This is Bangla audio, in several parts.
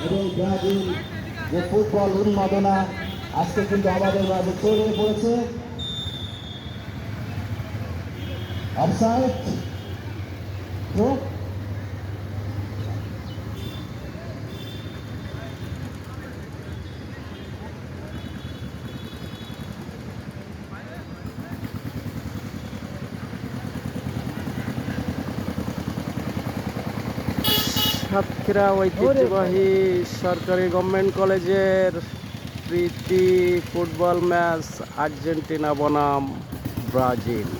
এবং ব্রাজিল যে ফুটবল উন্মাদনা আজকে কিন্তু আমাদের মাঝে ছড়িয়ে পড়েছে। Offside throw. সাতক্ষীরা ঐতিহ্যবাহী সরকারি গভর্নমেন্ট কলেজের প্রীতি ফুটবল ম্যাচ আর্জেন্টিনা বনাম ব্রাজিল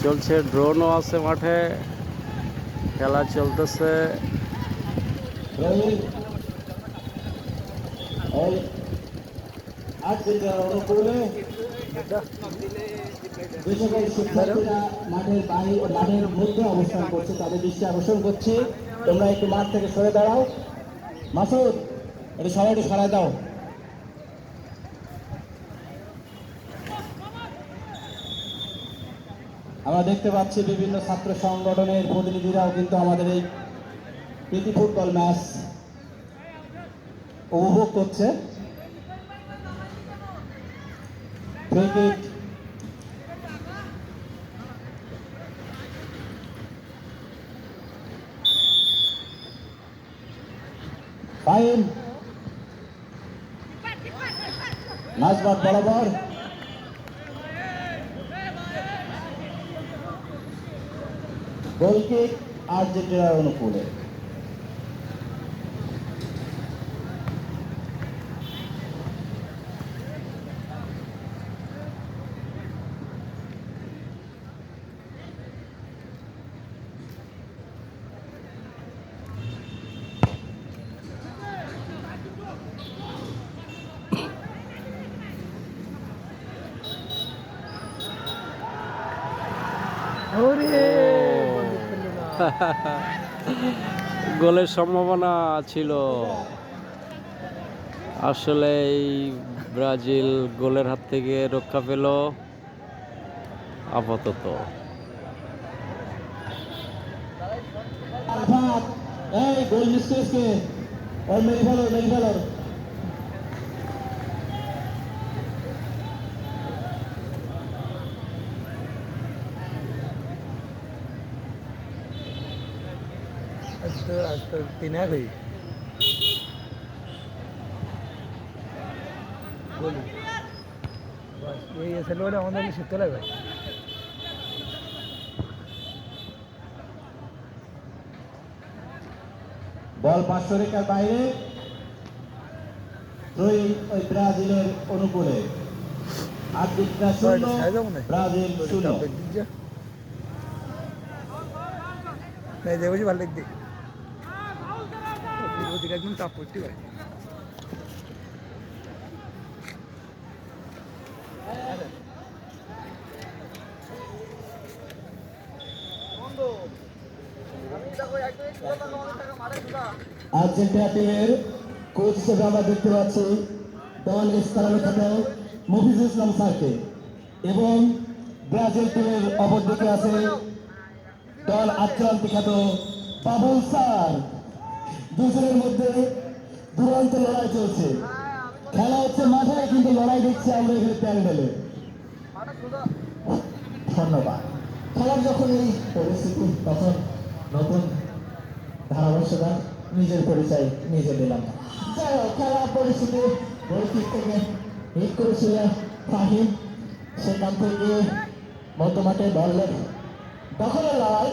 চলছে। ড্রোনও আছে মাঠে, খেলা চলতেছে। আর্জেন্টিনার অনুকূলে যে সকল শিক্ষার্থীরা মাঠের মধ্যে অবস্থান করছে তাদের দৃষ্টি আকর্ষণ করছি, তোমরা একটু মাঠ থেকে সরে দাঁড়াও। মাসুদ, এটা সবাই একটু সরাই দাও। আমরা দেখতে পাচ্ছি বিভিন্ন ছাত্র সংগঠনের প্রতিনিধিরাও কিন্তু আমাদের এই প্রীতি ফুটবল ম্যাচ উপভোগ করছে। ক্রিকেট ফাইন নাজবাদ বরাবর গোল কিক আর্জেন্টিনার অনুকূলে। গোলের সম্ভাবনা ছিল, আসলে এই ব্রাজিল গোলের হাত থেকে রক্ষা পেল আপাতত। এই গোল মিস করেছে, ওর মেরে ফেলো, মেরে ফেলো। आज तो 3 गई बोली बस ये ऐसे लोड আমাদের শিখতে লাগবে। বল 500 রেখার বাইরে, ওই ব্রাজিলের অনুকূলে। Argentina 0 Brazil 0। नहीं देखो जी भालो लिख दे वो दिखा एकदम टॉप पट्टी भाई আর্জেন্টিনা টিমের কোচ হিসেবে আমরা দেখতে পাচ্ছি দল স্থানে থাকা মফিজুল ইসলাম স্যারকে, এবং ব্রাজিল টিমের অপর দিকে আছে দল আক্রান্ত খ্যাত বাবুল স্যার। দুজনের মধ্যে দুরন্ত লড়াই চলছে। খেলা হচ্ছে মাঠে, কিন্তু লড়াই দেখছি আমরা এখানে প্যান্ডেলে। ধন্যবাদ। খেলার যখন এই পরিস্থিতি, তখন নতুন ধারাভাষ্যটা নিজের পরিচয় নিজে দিলাম। যাই হোক, খেলার পরিস্থিতি গোলকিক থেকে হিট করেছিলেন ফাহিম, সেখান থেকে মধ্যমাঠে দলের দখলের লড়াই।